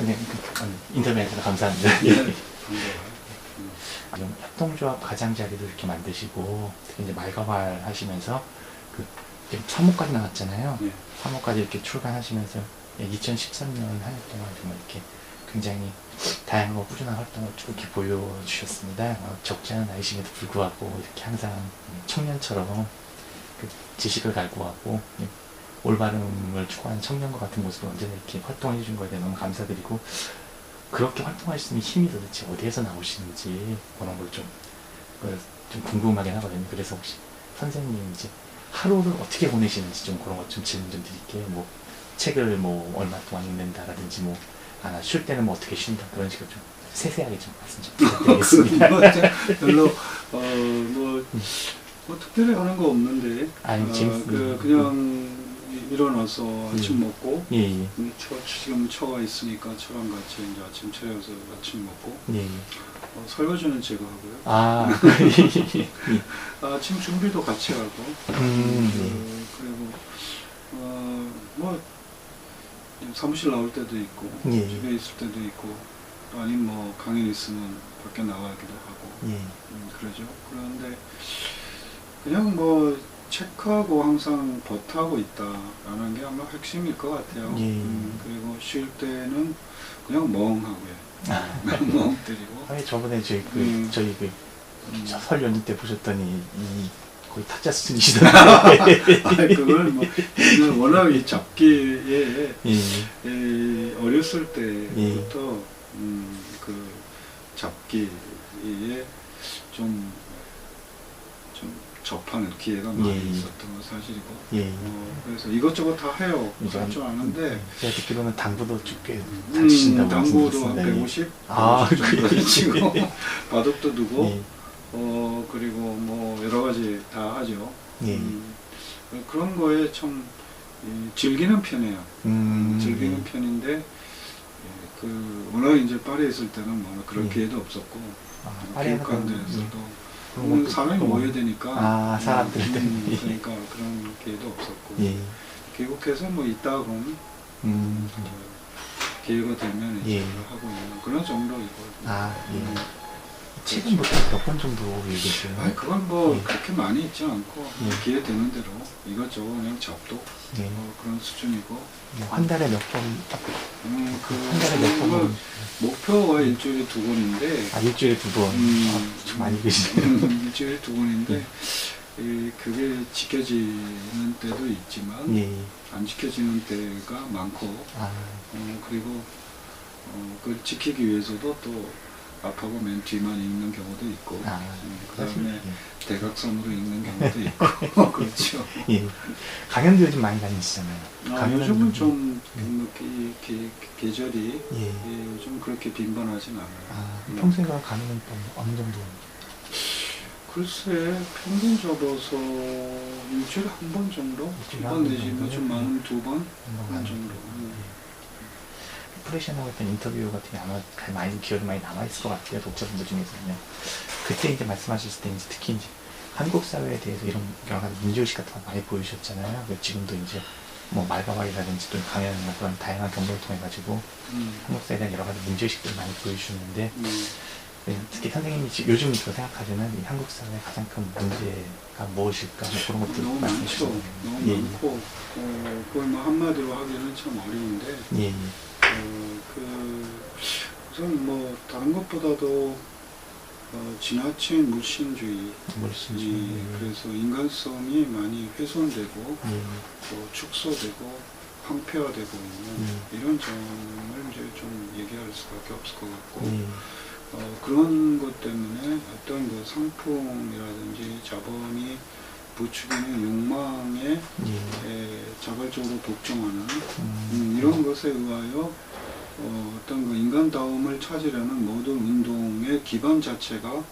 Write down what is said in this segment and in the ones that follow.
네, 인터뷰해주셔서 감사합니다. 네. 협동조합 가장자리도 이렇게 만드시고, 특히 이제 말가말 하시면서, 사모까지 나왔잖아요. 네. 사모까지 이렇게 출간하시면서, 2013년 한 해 동안 정말 이렇게 굉장히 다양하고 꾸준한 활동을 쭉 이렇게 보여주셨습니다. 적지 않은 나이심에도 불구하고, 이렇게 항상 청년처럼 지식을 갈구하고, 올바름을 추구하는 청년과 같은 모습을 언제나 이렇게 활동해 주신 거에 대해 너무 감사드리고, 그렇게 활동할 수 있는 힘이 도대체 어디에서 나오시는지 그런 걸 좀 궁금하긴 하거든요. 그래서 혹시 선생님 이제 하루를 어떻게 보내시는지 좀 그런 것 좀 질문 좀 드릴게요. 뭐 책을 뭐 얼마 동안 읽는다라든지 뭐 쉴 때는 뭐 어떻게 쉰다 그런 식으로 좀 세세하게 좀 말씀 좀 부탁드리겠습니다. 별로 뭐 특별히 하는 거 없는데 그냥 일어나서 아침 먹고 지금 처가 있으니까 처랑 같이 이제 아침 차려서 아침 먹고 설거지는 제가 하고요. 아침 준비도 같이 하고 그리고 뭐 사무실 나올 때도 있고 집에 있을 때도 있고 아니면 뭐 강연 있으면 밖에 나가기도 하고 그러죠. 그런데 그냥 뭐 체크하고 항상 버타고 있다라는 게 아마 핵심일 것 같아요. 그리고 쉴 때는 그냥 멍하고요. 멍 때리고. 아니 저번에 저희 설 연휴 때 보셨더니 거의 타짜 수준이시던데. 그걸 뭐 워낙 이 잡기에 어렸을 때부터 그 잡기에 좀 접하는 기회가 많이 있었던 건 사실이고 그래서 이것저것 다 해요. 할 줄 아는데 제가 듣기로는 당구도 꽤 잘 치신다고 당구도 한 150 정도 치고 바둑도 두고 그리고 뭐 여러 가지 다 하죠. 그런 거에 참 즐기는 편이에요. 즐기는 편인데 워낙 이제 파리에 있을 때는 뭐 그런 기회도 없었고 교육관 데에서도 사람이 모여야 되니까 사람들 그러니까 그런 기회도 없었고 귀국해서 뭐 있다 보면 기회가 되면 이제 하고 있는 그런 정도이고 책은 몇 번 정도 읽으세요? 아니 그건 뭐 그렇게 많이 읽지 않고 기회 되는 대로 이것저것 그냥 접도 그런 수준이고 한 달에 몇 번? 한 달에 몇 번? 목표가 일주일에 2권인데 일주일에 2권? 좀 많이 읽으시네요. 일주일에 2권인데 그게 지켜지는 때도 있지만 안 지켜지는 때가 많고 그리고 그걸 지키기 위해서도 또 앞하고 맨 뒤만 읽는 경우도 있고 그 다음에 대각선으로 읽는 경우도 있고 그렇죠. 강연도 요즘 많이 다니시잖아요. 요즘은 좀 계절이 요즘 그렇게 빈번하진 않아요. 평소에 강연은 어느 정도? 글쎄 평균 접어서 일주일에 한 번 정도? 한 번 내지 좀 많으면 2번? 한 정도. 프레시하고 했던 인터뷰 같은 게 아마 많이 기억이 많이 남아있을 것 같아요. 독자분들 중에서는. 그때 이제 말씀하셨을 때 이제 특히 이제 한국 사회에 대해서 이런 여러 가지 문제의식 같은 거 많이 보여주셨잖아요. 지금도 이제 뭐 말가말이라든지 또 강연이나 그런 다양한 경로를 통해 가지고 한국 사회에 대한 여러 가지 문제의식들을 많이 보여주셨는데 특히 선생님이 요즘 생각하시는 이 한국 사회의 가장 큰 문제가 무엇일까 뭐 그런 것들 너무 많죠. 너무 많고 그걸 뭐 한마디로 하기는 참 어려운데 우선 뭐 다른 것보다도 지나친 물신주의, 그래서 인간성이 많이 훼손되고 또 축소되고 황폐화되고 있는 이런 점을 이제 좀 얘기할 수밖에 없을 것 같고 그런 것 때문에 어떤 그 상품이라든지 자본이 부추기는 욕망에 자발적으로 복종하는 이런 것에 의하여 어떤 그 인간다움을 찾으려는 모든 운동의 기반 자체가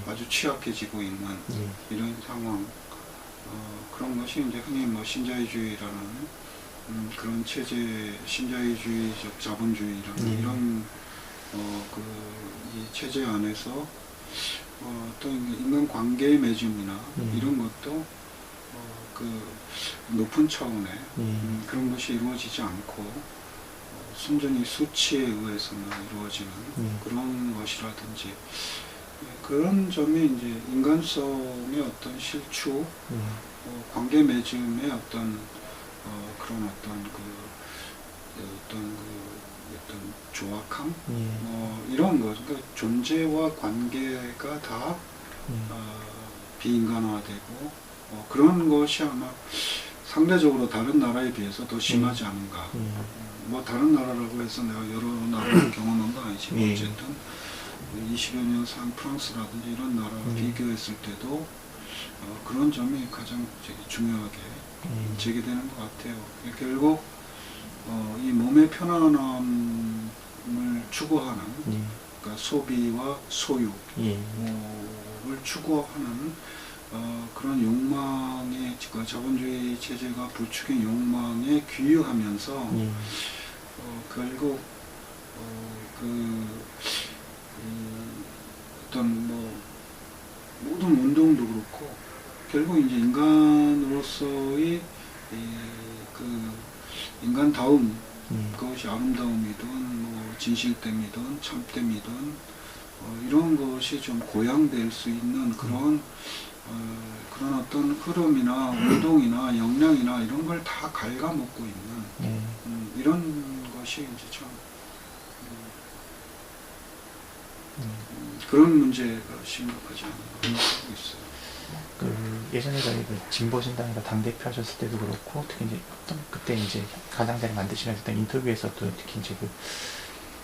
아주 취약해지고 있는 이런 상황 그런 것이 이제 흔히 뭐 신자유주의라는 그런 체제, 신자유주의적 자본주의라는 이런 이 체제 안에서 어떤 인간 관계의 맺음이나 이런 것도 그 높은 차원의 그런 것이 이루어지지 않고 순전히 수치에 의해서만 이루어지는 그런 것이라든지 그런 점이 이제 인간성의 어떤 실추, 관계 맺음의 어떤 그런 어떤 조악함, 이런 것, 그러니까 존재와 관계가 다 비인간화되고 그런 것이 아마 상대적으로 다른 나라에 비해서 더 심하지 않은가. 뭐 다른 나라라고 해서 내가 여러 나라를 경험한 건 아니지만 어쨌든 20여 년 산 프랑스라든지 이런 나라와 비교했을 때도 그런 점이 가장 중요하게 제기되는 것 같아요. 결국 이 몸의 편안함을 추구하는 그러니까 소비와 소유를 추구하는 그런 욕망의 자본주의 체제가 부추긴 욕망에 귀유하면서 결국 어떤 모든 운동도 그렇고 결국 이제 인간으로서의 인간다움, 그것이 아름다움이든 진실됨이든 참됨이든 이런 것이 좀 고양될 수 있는 그런 어떤 흐름이나 운동이나 역량이나 이런 걸 다 갉아먹고 있는 이런 것이 이제 참 그런 문제가 심각하지 않나 하고 있어요. 예전에 저희 진보신당에서 당대표 하셨을 때도 그렇고, 특히 이제 그때 이제 가장자리 만드시면서 했던 인터뷰에서도 특히 이제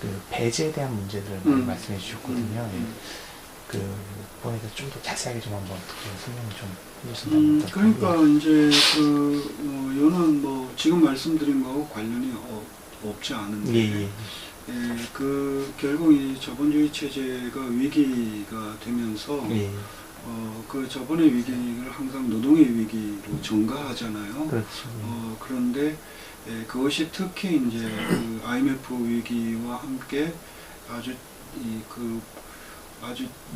그 배제에 대한 문제들을 많이 말씀해 주셨거든요. 그거에 대해서 좀 더 자세하게 좀 한번 설명 좀 해주신다면. 그러니까 이제 이거는 지금 말씀드린 거하고 관련이 없지 않은데, 결국 이 자본주의 체제가 위기가 되면서 그 자본의 위기를 항상 노동의 위기로 전가하잖아요. 그렇죠. 그런데 그것이 특히 이제 그 IMF 위기와 함께 아주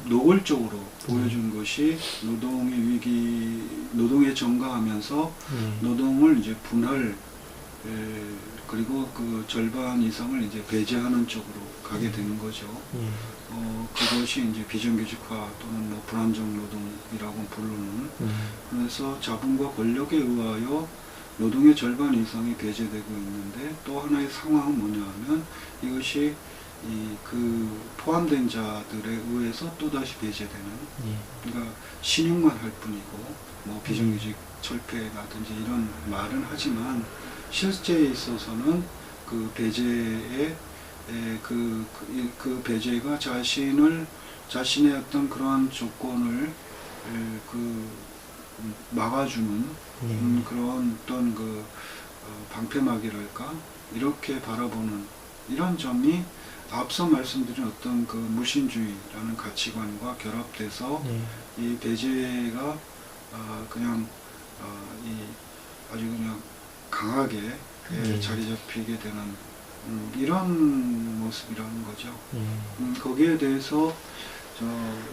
노골적으로 보여준 것이 노동의 위기, 노동에 전가하면서 노동을 이제 분할, 그리고 그 절반 이상을 이제 배제하는 쪽으로 가게 되는 거죠. 그것이 이제 비정규직화 또는 불안정 노동이라고 부르는, 그래서 자본과 권력에 의하여 노동의 절반 이상이 배제되고 있는데, 또 하나의 상황은 뭐냐 하면 이것이 포함된 자들에 의해서 또다시 배제되는, 그러니까 신용만 할 뿐이고 비정규직 철폐라든지 이런 말은 하지만 실제에 있어서는 그 배제의 그 배제가 자신의 어떤 그러한 조건을 막아주는 그런 어떤 방패막이랄까, 이렇게 바라보는 이런 점이 앞서 말씀드린 어떤 그 무신주의라는 가치관과 결합돼서 이 배제가 아주 그냥 강하게 자리 잡히게 되는 이런 모습이라는 거죠. 거기에 대해서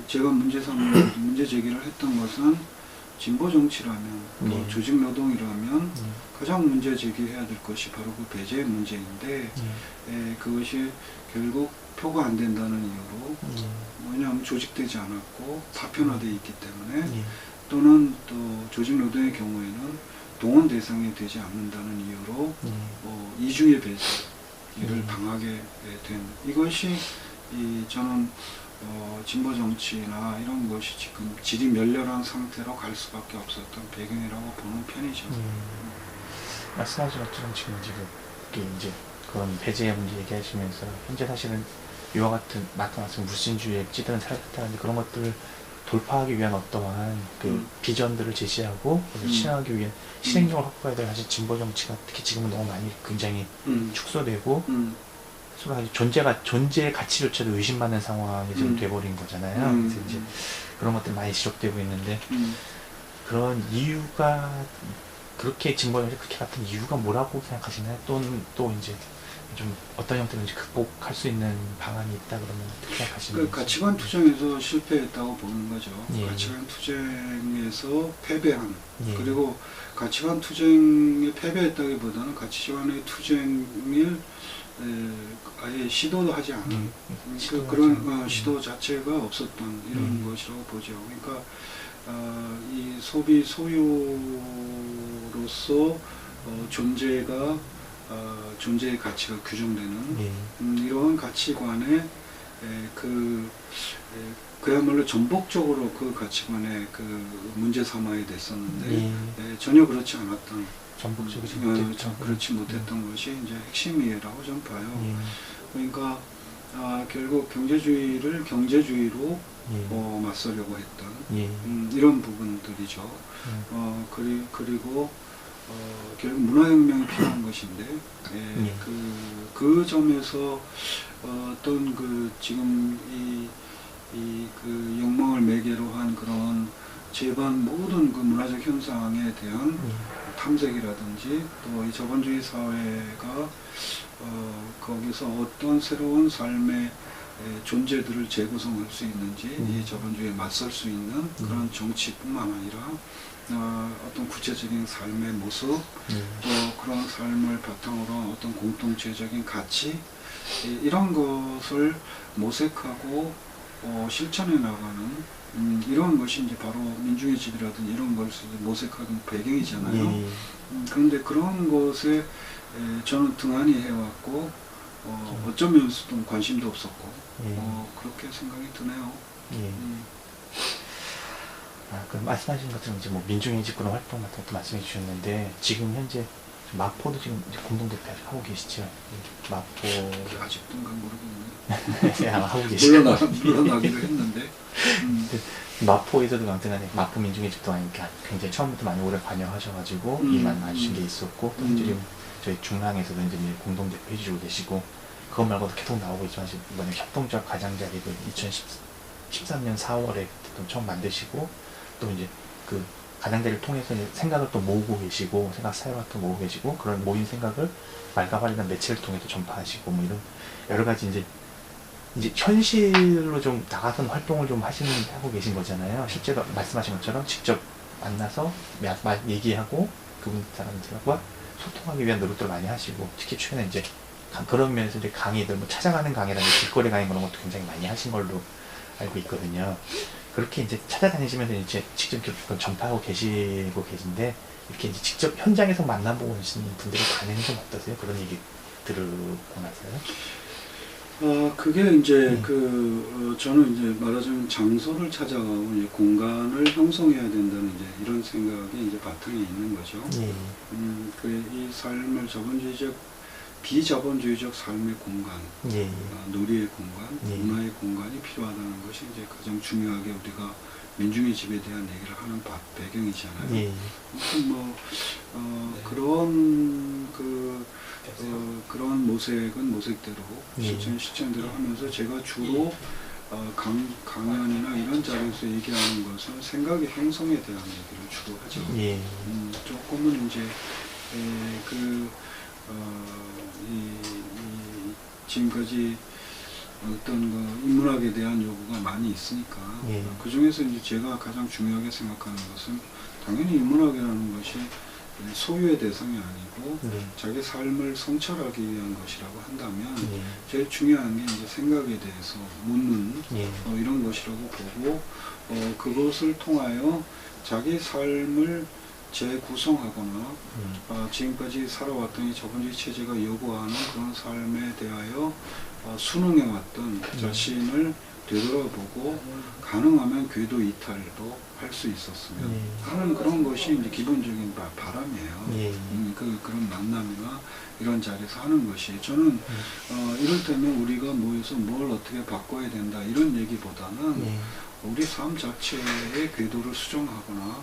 제가 문제 제기를 했던 것은 진보 정치라면 조직 노동이라면 가장 문제 제기해야 될 것이 바로 그 배제의 문제인데, 그것이 결국 표가 안 된다는 이유로, 왜냐하면 조직되지 않았고 파편화되어 있기 때문에, 또는 또 조직 노동의 경우에는 동원 대상이 되지 않는다는 이유로 이중의 배제를 당하게 된, 이것이 저는 진보 정치나 이런 것이 지금 질이 멸렬한 상태로 갈 수밖에 없었던 배경이라고 보는 편이죠. 말씀하신 것처럼 지금 이제 그런 배제의 문제 얘기하시면서 현재 사실은 이와 같은 말씀 무신주의에 찌드는 사회인데, 그런 것들을 돌파하기 위한 어떠한 비전들을 제시하고 실행하기 위한 실행력을 확보해야 될, 사실 진보 정치가 특히 지금은 너무 많이 굉장히 축소되고 서로 존재의 가치조차도 의심받는 상황이 지금 돼버린 거잖아요. 그래서 이제 그런 것들이 많이 지적되고 있는데, 그런 이유가, 그렇게 진보 정치 그렇게 같은 이유가 뭐라고 생각하시나요? 또는 또 이제 좀 어떤 형태로든지 극복할 수 있는 방안이 있다 그러면 어떻게 생각하시나요? 가치관 투쟁에서 실패했다고 보는 거죠. 가치관 투쟁에서 패배한, 그리고 가치관 투쟁에 패배했다기보다는 가치관의 투쟁을 아예 시도도 하지 않은 그런 시도 자체가 없었던 이런 것이라고 보죠. 그러니까 이 소비 소유로서 존재의 가치가 규정되는 이러한 가치관에 그야말로 전복적으로 그 가치관에 문제 삼아야 됐었는데 전혀 그렇지 않았던 전복적이지 못했죠. 그렇지 못했던 것이 이제 핵심이라고 좀 봐요. 그러니까 결국 경제주의를 경제주의로 맞서려고 했던 이런 부분들이죠. 그리고 결국 문화혁명이 필요한 것인데 그 점에서 어떤 지금 그 욕망을 매개로 한 그런 제반 모든 그 문화적 현상에 대한 탐색이라든지 또 이 자본주의 사회가 거기서 어떤 새로운 삶의 존재들을 재구성할 수 있는지 이 자본주의에 맞설 수 있는 그런 정치뿐만 아니라 어떤 구체적인 삶의 모습 또 그런 삶을 바탕으로 어떤 공동체적인 가치 이런 것을 모색하고 실천해 나가는 이런 것이 이제 바로 민중의 집이라든지 이런 것을 모색하는 배경이잖아요. 그런데 그런 것에 저는 등한히 해왔고 어쩌면 좀 관심도 없었고 그렇게 생각이 드네요. 그 말씀하신 것처럼 이제 뭐 민중의 집그런 활동 같은 것도 말씀해 주셨는데 지금 현재 마포도 지금 이제 공동대표 하고 계시죠? 마포 아직도인가 모르겠네. 아마 하고 계시죠. 물러나기로 했는데. 마포에서도 아무튼 간에 마포 민중의 집도 하니까 굉장히 처음부터 많이 오래 관여하셔가지고 일만 해주신 게 있었고 또 지금 저희 중랑에서도 이제 공동대표 해주시고 계시고 그것 말고도 계속 나오고 있지만 지금 이번에 협동조합 가장자리도 2013년 4월에 또 처음 만드시고 또 이제 그 가장자리를 통해서 이제 생각을 또 모으고 계시고 생각 사회를 또 모으고 계시고 그런 모인 생각을 말과 활이나 매체를 통해서 전파하시고 뭐 이런 여러 가지 이제 현실로 좀 나가서 활동을 좀 하고 계신 거잖아요. 실제로 말씀하신 것처럼 직접 만나서 얘기하고 그분 사람들과 소통하기 위한 노력들을 많이 하시고 특히 최근에 이제 그런 면에서 이제 강의들 뭐 찾아가는 강의라든지 길거리 강의 그런 것도 굉장히 많이 하신 걸로 알고 있거든요. 그렇게 이제 찾아다니시면서 이제 직접 전파하고 계신데 이렇게 이제 직접 현장에서 만나보고 계시는 분들의 반응이 좀 어떠세요? 그런 얘기 들고 나서요? 그게 이제 저는 이제 말하자면 장소를 찾아가고 이제 공간을 형성해야 된다는 이제 이런 생각이 이제 바탕에 있는 거죠. 이 삶을 비자본주의적 삶의 공간, 놀이의 공간, 문화의 공간이 필요하다는 것이 이제 가장 중요하게 우리가 민중의 집에 대한 얘기를 하는 배경이잖아요. 그런 모색은 모색대로 실천대로 하면서 제가 주로 강연이나 이런 자리에서 얘기하는 것은 생각의 형성에 대한 얘기를 주로 하죠. 조금은 이제 지금까지 어떤 인문학에 대한 요구가 많이 있으니까 그 중에서 이제 제가 가장 중요하게 생각하는 것은 당연히 인문학이라는 것이 소유의 대상이 아니고 자기 삶을 성찰하기 위한 것이라고 한다면 제일 중요한 게 이제 생각에 대해서 묻는 이런 것이라고 보고 그것을 통하여 자기 삶을 재구성하거나 지금까지 살아왔던 이 자본주의 체제가 요구하는 그런 삶에 대하여 순응해왔던 자신을 되돌아보고 가능하면 궤도 이탈도 할 수 있었으면 하는 그런 것이 이제 기본적인 바람이에요. 그런 만남이나 이런 자리에서 하는 것이 저는 이를테면 우리가 모여서 뭘 어떻게 바꿔야 된다 이런 얘기보다는 우리 삶 자체의 궤도를 수정하거나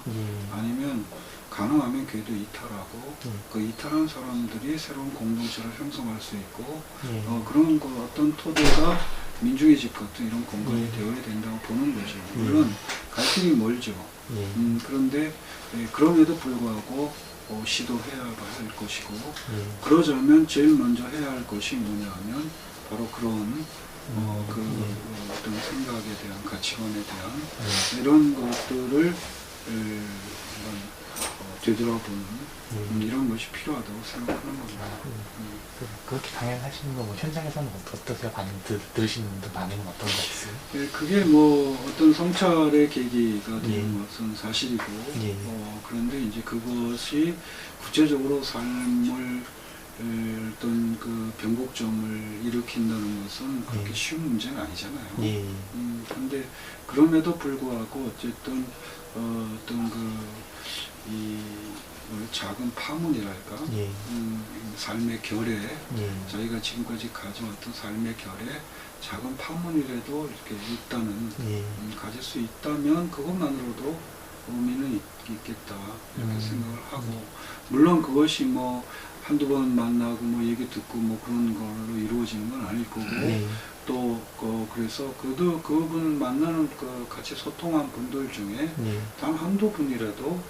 아니면 가능하면 궤도 이탈하고 그 이탈한 사람들이 새로운 공동체를 형성할 수 있고 그런 어떤 토대가 민중의 집 같은 이런 공간이 되어야 된다고 보는 거죠. 물론 갈 길이 멀죠. 그런데 그럼에도 불구하고 시도해야 할 것이고 그러자면 제일 먼저 해야 할 것이 뭐냐면 바로 그런 어떤 생각에 대한 가치관에 대한 이런 것들을 한번 되돌아보는 이런 것이 필요하다고 생각하는 겁니다. 그렇게 강연하시는 거 뭐 현장에서는 어떠세요? 많이 들으시는 분들 반응은 어떤 것 같으세요? 네, 그게 뭐 어떤 성찰의 계기가 되는 것은 사실이고, 그런데 이제 그것이 구체적으로 삶을 어떤 그 변곡점을 일으킨다는 것은 그렇게 쉬운 문제는 아니잖아요. 그런데 그럼에도 불구하고 어쨌든 어떤 이 작은 파문이랄까, 삶의 결에, 저희가 지금까지 가져왔던 삶의 결에 작은 파문이라도 이렇게 있다는, 가질 수 있다면 그것만으로도 의미는 있겠다, 이렇게 생각을 하고, 물론 그것이 뭐 한두 번 만나고 뭐 얘기 듣고 뭐 그런 걸로 이루어지는 건 아닐 거고, 또 그래서 그분 만나는 같이 소통한 분들 중에 단 한두 분이라도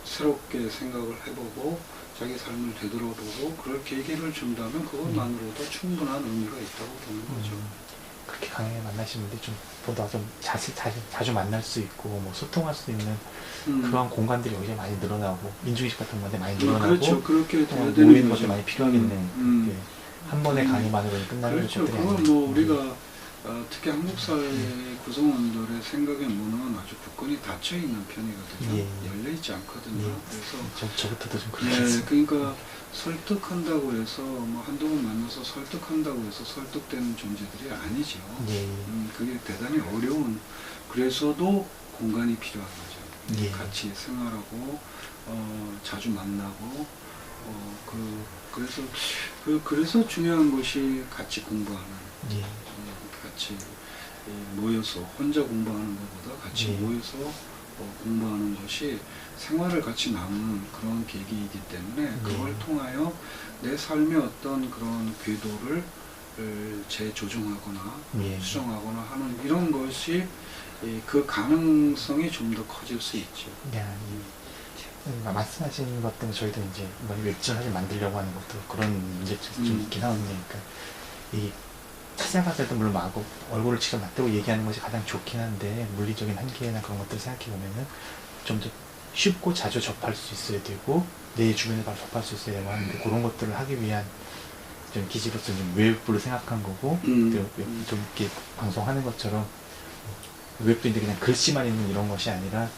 새롭게 생각을 해보고 자기 삶을 되돌아보고 그럴 계기를 준다면 그것만으로도 충분한 의미가 있다고 보는 거죠. 그렇게 강연에 만나신 분들이 좀 보다 좀 자주 만날 수 있고 뭐 소통할 수 있는 그런 공간들이 여기서 많이 늘어나고 민중의식 같은 건데 많이 늘어나고, 그렇죠. 그렇게 돼야 모이는 되는 것도 거죠. 많이 필요하겠네. 한 번의 강의만으로 끝나는 그렇죠. 것들이 그건 아니고. 뭐 우리가 특히 한국 사회 구성원들의 생각의 문은 아주 굳건히 닫혀 있는 편이거든요. 열려 있지 않거든요. 그래서 저부터도 좀 그렇겠어요. 그러니까 설득한다고 해서 뭐 한두 번 만나서 설득한다고 해서 설득되는 존재들이 아니죠. 그게 대단히 어려운, 그래서도 공간이 필요한 거죠. 같이 생활하고 자주 만나고 그래서 중요한 것이 같이 공부하는, 같이 모여서 혼자 공부하는 것보다 같이 모여서 공부하는 것이 생활을 같이 나누는 그런 계기이기 때문에 그걸 통하여 내 삶의 어떤 그런 궤도를 재조정하거나 수정하거나 하는 이런 것이 그 가능성이 좀 더 커질 수 있죠. 말씀하신 것 때문에 저희도 이제 웹툰을 사실 만들려고 하는 것도 그런 문제점이 좀 있긴 하거든요. 그러니까 이 찾아가서도 물론 얼굴을 직접 맞대고 얘기하는 것이 가장 좋긴 한데 물리적인 한계나 그런 것들을 생각해 보면은 좀 더 쉽고 자주 접할 수 있어야 되고 내 주변에 바로 접할 수 있어야 되고 하는데 그런 것들을 하기 위한 좀 기지로서 좀 웹으로 생각한 거고 좀 이렇게 방송하는 것처럼 웹도 이제 그냥 글씨만 있는 이런 것이 아니라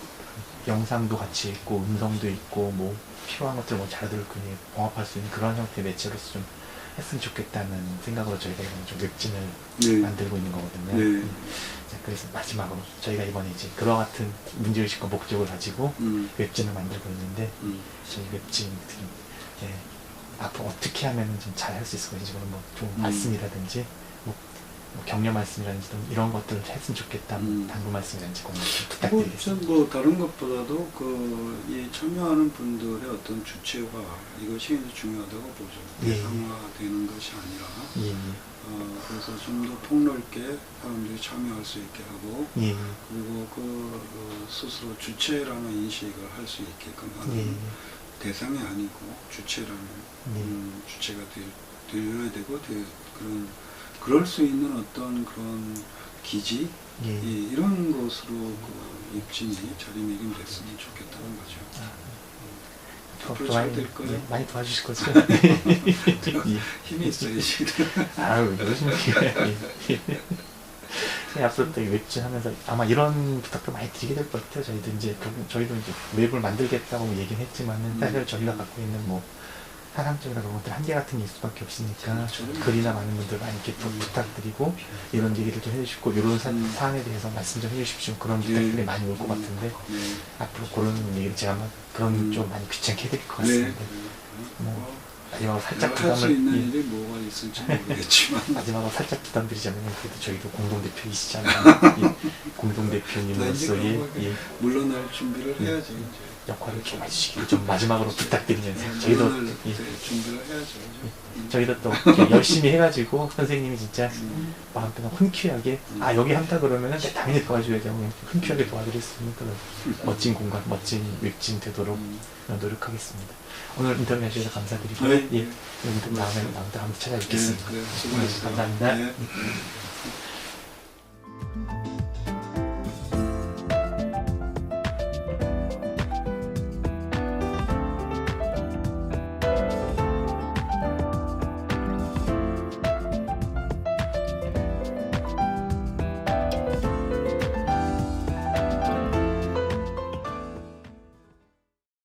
영상도 같이 있고 음성도 있고 뭐 필요한 것들 뭐 자료들을 그냥 봉합할 수 있는 그런 형태의 매체로서 좀 했으면 좋겠다는 생각으로 저희가 이번에 좀 웹진을 만들고 있는 거거든요. 자, 그래서 마지막으로 저희가 이번에 이제 그와 같은 문제의식과 목적을 가지고 웹진을 만들고 있는데 저희 웹진 앞으로 어떻게 하면 좀 잘 할 수 있을 건지 뭐 좋은 말씀이라든지 뭐 격려 말씀이라든지 이런 것들을 했으면 좋겠다, 당부 말씀이라든지 그런 것 부탁드리겠습니다. 뭐 다른 것보다도 이 참여하는 분들의 어떤 주체화, 이것이 중요하다고 보죠. 대상화되는 것이 아니라 그래서 좀 더 폭넓게 사람들이 참여할 수 있게 하고 그리고 스스로 주체라는 인식을 할 수 있게끔 하는 대상이 아니고 주체라는 주체가 되어야 되고 그럴 수 있는 어떤 그런 기지 이런 것으로 입진이 자리매김됐으면 좋겠다는 거죠. 앞으로 잘 될 거예요. 많이 도와주실 거죠? 힘이 있어야지. 아유, 열심히 앞으로 또 웹진 하면서 아마 이런 부탁도 많이 드리게 될 것 같아요. 저희도 이제 웹을 만들겠다고 얘기는 했지만은 사실 저희가 갖고 있는 뭐 사상적이나 그런 것들 한계 같은 게 있을 수밖에 없으니까 글이나 많은 분들 많이 이렇게 부탁드리고 이런 얘기를 좀 해주시고 이런 사안에 대해서 말씀 좀 해주십시오. 그런 부탁들이 많이 올 것 같은데 앞으로 그런 얘기를 제가 그런 좀 많이 귀찮게 해드릴 것 같습니다. 마지막으로 살짝 부담을 할 수 있는 일이 뭐가 있을지 모르겠지만 마지막으로 살짝 부담드리자면 그래도 저희도 공동대표이시잖아요. 공동대표님으로서의 물러날 준비를 해야지. 역할을 좀 해주시기를 좀 마지막으로 부탁드리면서 저희도 준비를 해야죠. 저희도 또 열심히 해가지고 선생님이 진짜 마음껏 흔쾌하게 여기 한다 그러면은 당연히 도와줘야죠. 흔쾌하게 도와드릴 수 있는 그런 멋진 공간, 멋진 웹진 되도록 노력하겠습니다. 오늘 인터뷰 해주셔서 감사드리고 다음에 찾아뵙겠습니다. 수고하셨습니다. 감사합니다.